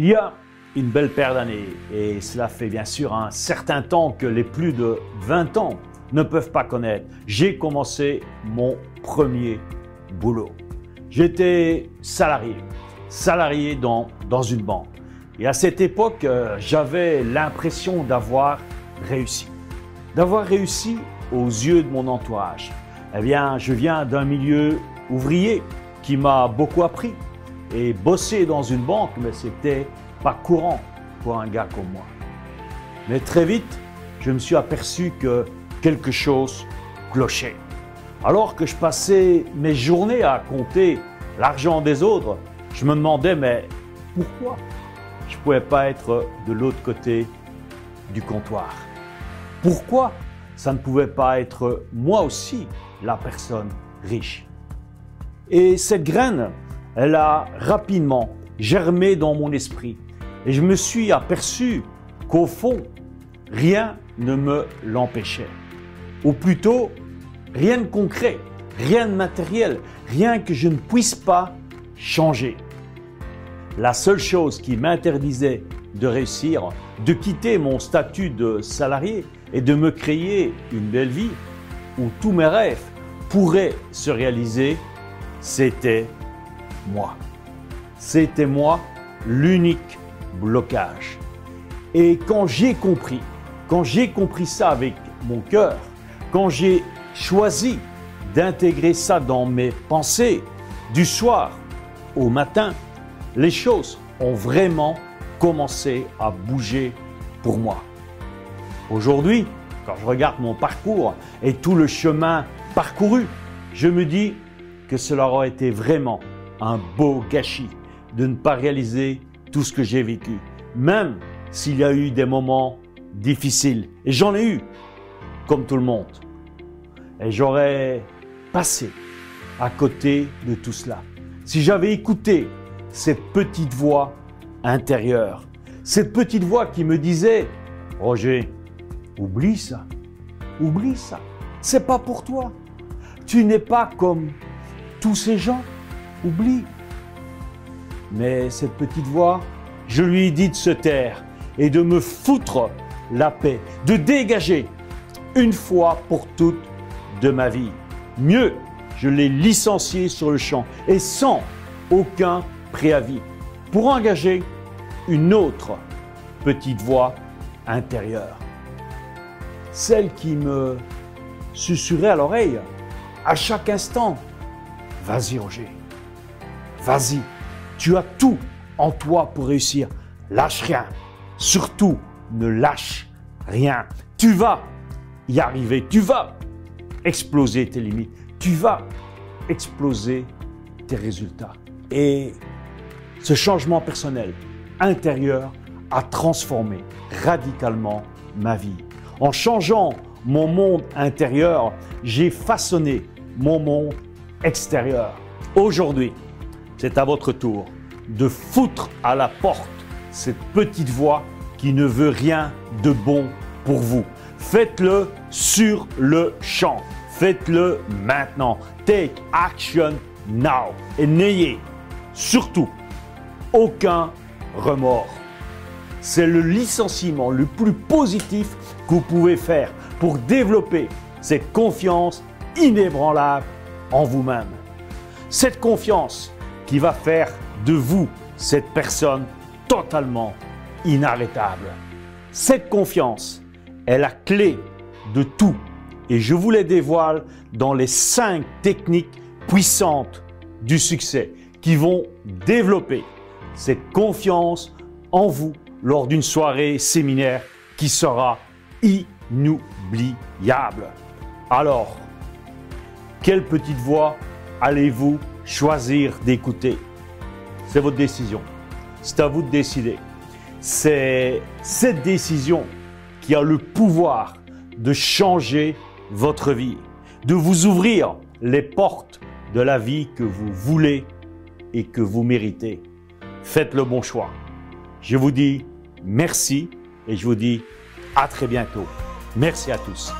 Il y a une belle paire d'années, et cela fait bien sûr un certain temps que les plus de 20 ans ne peuvent pas connaître, j'ai commencé mon premier boulot. J'étais salarié dans une banque. Et à cette époque, j'avais l'impression d'avoir réussi. D'avoir réussi aux yeux de mon entourage. Eh bien, je viens d'un milieu ouvrier qui m'a beaucoup appris. Et bosser dans une banque, mais c'était pas courant pour un gars comme moi. Mais très vite, je me suis aperçu que quelque chose clochait. Alors que je passais mes journées à compter l'argent des autres, je me demandais, mais pourquoi je ne pouvais pas être de l'autre côté du comptoir? Pourquoi ça ne pouvait pas être moi aussi la personne riche? Et cette graine, elle a rapidement germé dans mon esprit et je me suis aperçu qu'au fond, rien ne me l'empêchait. Ou plutôt, rien de concret, rien de matériel, rien que je ne puisse pas changer. La seule chose qui m'interdisait de réussir, de quitter mon statut de salarié et de me créer une belle vie où tous mes rêves pourraient se réaliser, c'était moi. C'était moi l'unique blocage. Et quand j'ai compris ça avec mon cœur, quand j'ai choisi d'intégrer ça dans mes pensées du soir au matin, les choses ont vraiment commencé à bouger pour moi. Aujourd'hui, quand je regarde mon parcours et tout le chemin parcouru, je me dis que cela aurait été vraiment un beau gâchis de ne pas réaliser tout ce que j'ai vécu, même s'il y a eu des moments difficiles. Et j'en ai eu, comme tout le monde. Et j'aurais passé à côté de tout cela si j'avais écouté cette petite voix intérieure, cette petite voix qui me disait « Roger, oublie ça, c'est pas pour toi, tu n'es pas comme tous ces gens, oublie ». Mais cette petite voix, je lui ai dit de se taire et de me foutre la paix, de dégager une fois pour toutes de ma vie. Mieux, je l'ai licencié sur le champ et sans aucun préavis pour engager une autre petite voix intérieure. Celle qui me susurrait à l'oreille à chaque instant. Vas-y Roger, vas-y, tu as tout en toi pour réussir. Lâche rien, surtout ne lâche rien. Tu vas y arriver, tu vas exploser tes limites, tu vas exploser tes résultats. Et ce changement personnel intérieur a transformé radicalement ma vie. En changeant mon monde intérieur, j'ai façonné mon monde extérieur. Aujourd'hui, c'est à votre tour de foutre à la porte cette petite voix qui ne veut rien de bon pour vous. Faites-le sur le champ. Faites-le maintenant. Take action now. Et n'ayez surtout aucun remords. C'est le licenciement le plus positif que vous pouvez faire pour développer cette confiance inébranlable en vous-même. Cette confiance qui va faire de vous cette personne totalement inarrêtable. Cette confiance est la clé de tout et je vous les dévoile dans les 5 techniques puissantes du succès qui vont développer cette confiance en vous lors d'une soirée séminaire qui sera inoubliable. Alors, quelle petite voix allez-vous choisir d'écouter? C'est votre décision. C'est à vous de décider. C'est cette décision qui a le pouvoir de changer votre vie, de vous ouvrir les portes de la vie que vous voulez et que vous méritez. Faites le bon choix. Je vous dis merci et je vous dis à très bientôt. Merci à tous.